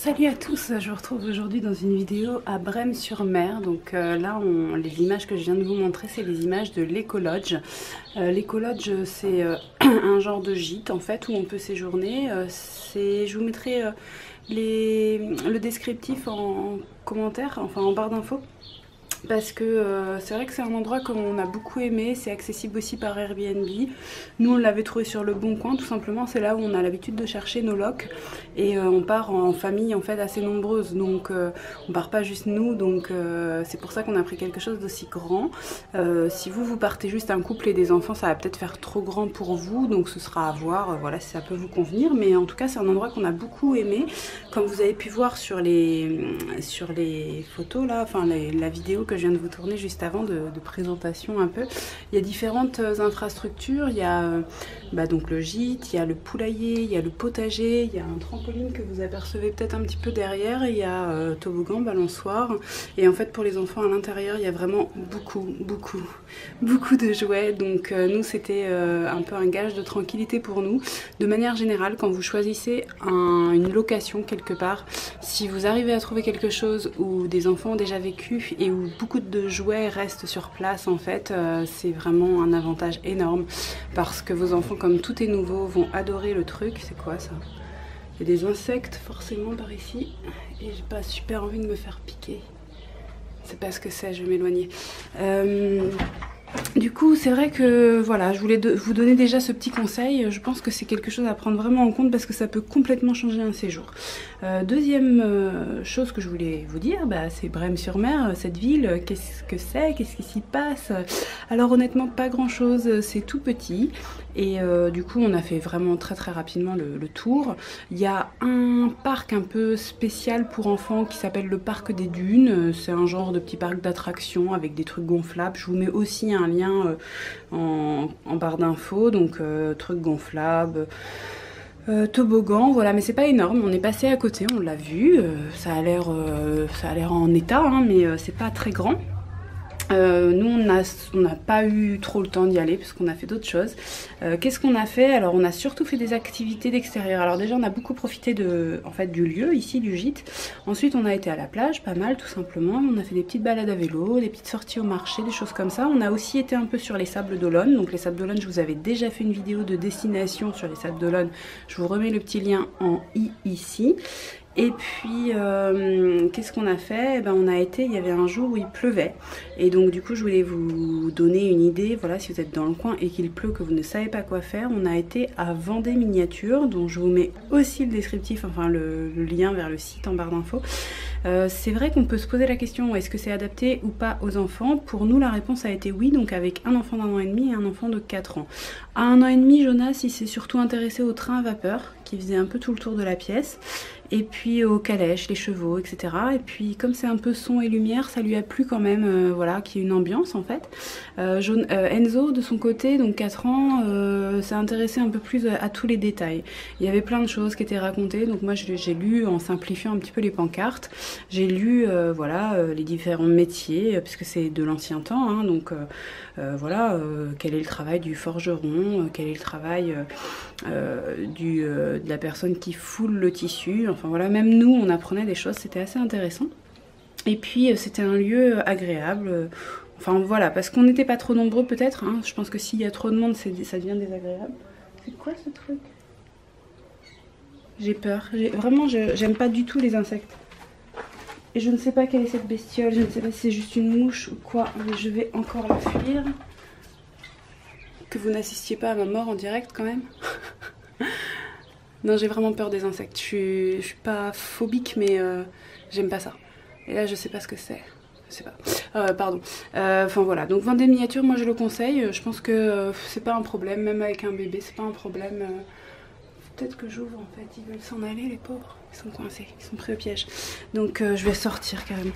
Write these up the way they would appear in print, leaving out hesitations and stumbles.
Salut à tous, je vous retrouve aujourd'hui dans une vidéo à Brême-sur-Mer. Donc là, les images que je viens de vous montrer, c'est les images de l'Eco-Lodge. L'Eco-Lodge, c'est un genre de gîte en fait où on peut séjourner. Je vous mettrai le descriptif en commentaire, enfin en barre d'infos. Parce que c'est vrai que c'est un endroit qu'on a beaucoup aimé, c'est accessible aussi par Airbnb. Nous on l'avait trouvé sur le Bon Coin, tout simplement c'est là où on a l'habitude de chercher nos locs. Et on part en famille en fait assez nombreuse, donc on part pas juste nous, donc c'est pour ça qu'on a pris quelque chose d'aussi grand. Si vous partez juste un couple et des enfants, ça va peut-être faire trop grand pour vous, donc ce sera à voir, voilà, si ça peut vous convenir. Mais en tout cas c'est un endroit qu'on a beaucoup aimé, comme vous avez pu voir sur les photos là, enfin la vidéo que je viens de vous tourner juste avant de présentation un peu. Il y a différentes infrastructures, il y a donc le gîte, il y a le poulailler, il y a le potager, il y a un trampoline que vous apercevez peut-être un petit peu derrière, il y a toboggan, balançoire, et en fait pour les enfants à l'intérieur il y a vraiment beaucoup de jouets, donc nous c'était un peu un gage de tranquillité pour nous. De manière générale, quand vous choisissez une location quelque part, si vous arrivez à trouver quelque chose où des enfants ont déjà vécu et où beaucoup de jouets restent sur place, en fait c'est vraiment un avantage énorme, parce que vos enfants, comme tout est nouveau, vont adorer le truc. C'est quoi ça? Il y a des insectes forcément par ici et j'ai pas super envie de me faire piquer. C'est pas ce que c'est, je vais m'éloigner. Du coup, c'est vrai que voilà, je voulais vous donner déjà ce petit conseil. Je pense que c'est quelque chose à prendre vraiment en compte parce que ça peut complètement changer un séjour. Deuxième chose que je voulais vous dire, c'est Brême-sur-Mer, cette ville. Qu'est-ce que c'est? Qu'est-ce qui s'y passe? Alors honnêtement, pas grand-chose. C'est tout petit. Et du coup, on a fait vraiment très rapidement le tour. Il y a un parc un peu spécial pour enfants qui s'appelle le parc des Dunes. C'est un genre de petit parc d'attractions avec des trucs gonflables. Je vous mets aussi un lien en barre d'infos, donc trucs gonflables, toboggan, voilà, mais c'est pas énorme. On est passé à côté, on l'a vu, ça a l'air en état, hein, mais c'est pas très grand. Nous on n'a pas eu trop le temps d'y aller parce qu'on a fait d'autres choses. Qu'est-ce qu'on a fait? Alors on a surtout fait des activités d'extérieur. Alors déjà on a beaucoup profité du lieu ici, du gîte. Ensuite on a été à la plage, pas mal tout simplement. On a fait des petites balades à vélo, des petites sorties au marché, des choses comme ça. On a aussi été un peu sur les Sables d'Olonne. Donc les Sables d'Olonne, je vous avais déjà fait une vidéo de destination sur les Sables d'Olonne. Je vous remets le petit lien en i ici. Et puis qu'est-ce qu'on a fait? On a été, il y avait un jour où il pleuvait, et donc du coup je voulais vous donner une idée. Voilà, si vous êtes dans le coin et qu'il pleut, que vous ne savez pas quoi faire, on a été à Vendée Miniature, dont je vous mets aussi le descriptif, enfin le lien vers le site en barre d'infos. C'est vrai qu'on peut se poser la question, est-ce que c'est adapté ou pas aux enfants? Pour nous la réponse a été oui, donc avec un enfant d'1 an et demi et un enfant de 4 ans. À 1 an et demi, Jonas il s'est surtout intéressé au train à vapeur qui faisait un peu tout le tour de la pièce, et puis aux calèches, les chevaux, etc. Et puis comme c'est un peu son et lumière, ça lui a plu quand même, voilà, qu'il y ait une ambiance en fait. Enzo de son côté, donc 4 ans, s'est intéressé un peu plus à tous les détails. Il y avait plein de choses qui étaient racontées, donc moi j'ai lu en simplifiant un petit peu les pancartes. J'ai lu les différents métiers, puisque c'est de l'ancien temps, hein, donc quel est le travail du forgeron, quel est le travail de la personne qui foule le tissu. Enfin voilà, même nous on apprenait des choses, c'était assez intéressant. Et puis c'était un lieu agréable. Enfin voilà, parce qu'on n'était pas trop nombreux peut-être, hein. Je pense que s'il y a trop de monde, ça devient désagréable. C'est quoi ce truc? J'ai peur. Vraiment, j'aime pas du tout les insectes. Et je ne sais pas quelle est cette bestiole, je ne sais pas si c'est juste une mouche ou quoi, mais je vais encore la fuir. Que vous n'assistiez pas à ma mort en direct quand même. Non, j'ai vraiment peur des insectes. Je suis pas phobique, mais j'aime pas ça. Et là, je sais pas ce que c'est. Je sais pas. Pardon. Enfin voilà. Donc Vendée Miniature, moi je le conseille. Je pense que c'est pas un problème, même avec un bébé, c'est pas un problème. Peut-être que j'ouvre en fait. Ils veulent s'en aller, les pauvres. Ils sont coincés, ils sont pris au piège. Donc je vais sortir carrément.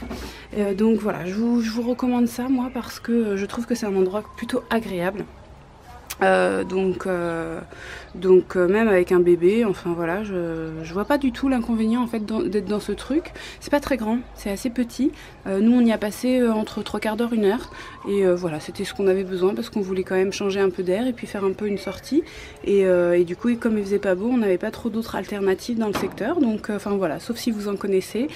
Donc voilà, je vous recommande ça moi parce que je trouve que c'est un endroit plutôt agréable. Donc même avec un bébé, enfin voilà, je vois pas du tout l'inconvénient en fait d'être dans ce truc. C'est pas très grand, c'est assez petit. Nous on y a passé entre 3/4 d'heure, 1 heure. Et voilà, c'était ce qu'on avait besoin parce qu'on voulait quand même changer un peu d'air et puis faire un peu une sortie. Et du coup, comme il faisait pas beau, on n'avait pas trop d'autres alternatives dans le secteur. Donc enfin voilà, sauf si vous en connaissez.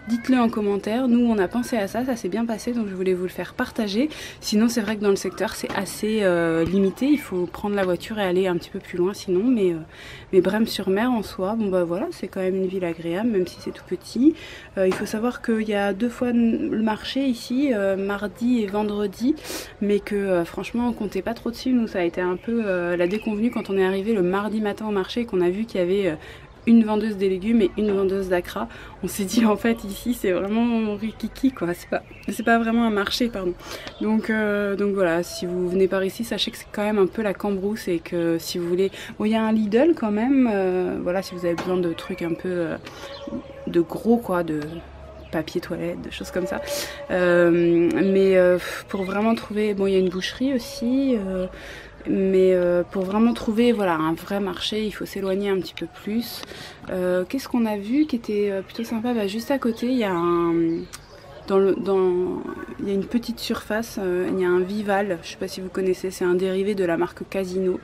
Dites-le en commentaire, nous on a pensé à ça, ça s'est bien passé donc je voulais vous le faire partager. Sinon c'est vrai que dans le secteur c'est assez limité, il faut prendre la voiture et aller un petit peu plus loin sinon. Mais Brême-sur-Mer en soi, bon bah voilà, c'est quand même une ville agréable même si c'est tout petit. Il faut savoir qu'il y a 2 fois le marché ici, mardi et vendredi, mais que franchement on comptait pas trop dessus. Nous ça a été un peu la déconvenue quand on est arrivé le mardi matin au marché et qu'on a vu qu'il y avait une vendeuse des légumes et une vendeuse d'acra. On s'est dit en fait ici c'est vraiment rikiki quoi, c'est pas vraiment un marché pardon. Donc voilà, si vous venez par ici, sachez que c'est quand même un peu la cambrousse et que si vous voulez, bon il y a un Lidl quand même, voilà si vous avez besoin de trucs un peu de gros quoi, de papier toilette, de choses comme ça. Pour vraiment trouver, bon il y a une boucherie aussi. Pour vraiment trouver voilà, un vrai marché, il faut s'éloigner un petit peu plus. Qu'est-ce qu'on a vu qui était plutôt sympa, bah, juste à côté, il y a il y a une petite surface, il y a un Vival, je sais pas si vous connaissez, c'est un dérivé de la marque Casino.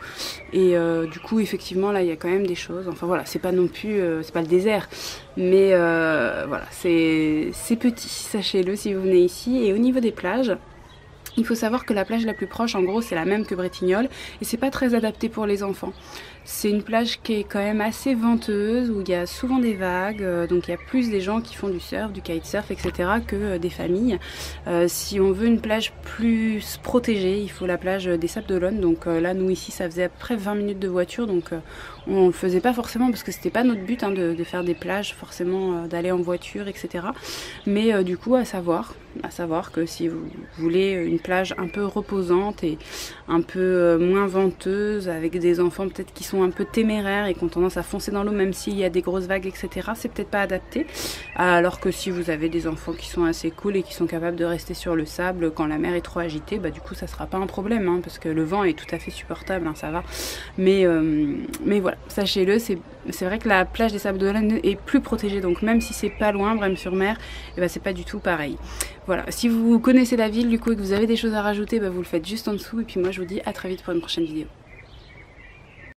Et du coup, effectivement, là, il y a quand même des choses. Enfin voilà, c'est pas non plus, c'est pas le désert, mais voilà, c'est petit, sachez-le si vous venez ici. Et au niveau des plages, il faut savoir que la plage la plus proche, en gros, c'est la même que Bretignolles et c'est pas très adapté pour les enfants. C'est une plage qui est quand même assez venteuse, où il y a souvent des vagues, donc il y a plus des gens qui font du surf, du kitesurf, etc. que des familles. Si on veut une plage plus protégée, il faut la plage des Sables d'Olonne. Donc là, nous ici, ça faisait à peu près 20 minutes de voiture, donc on le faisait pas forcément parce que c'était pas notre but hein, de faire des plages, forcément d'aller en voiture, etc. Mais du coup, à savoir que si vous voulez une plage un peu reposante et un peu moins venteuse, avec des enfants peut-être qui sont un peu téméraires et qui ont tendance à foncer dans l'eau même s'il y a des grosses vagues, etc., c'est peut-être pas adapté. Alors que si vous avez des enfants qui sont assez cool et qui sont capables de rester sur le sable quand la mer est trop agitée, bah du coup ça sera pas un problème hein, parce que le vent est tout à fait supportable, hein, ça va. Mais voilà, sachez-le, c'est vrai que la plage des Sables d'Olonne est plus protégée, donc même si c'est pas loin, Brême-sur-Mer, et bah, c'est pas du tout pareil. Voilà, si vous connaissez la ville du coup et que vous avez des choses à rajouter, bah, vous le faites juste en dessous et puis moi je vous dis à très vite pour une prochaine vidéo.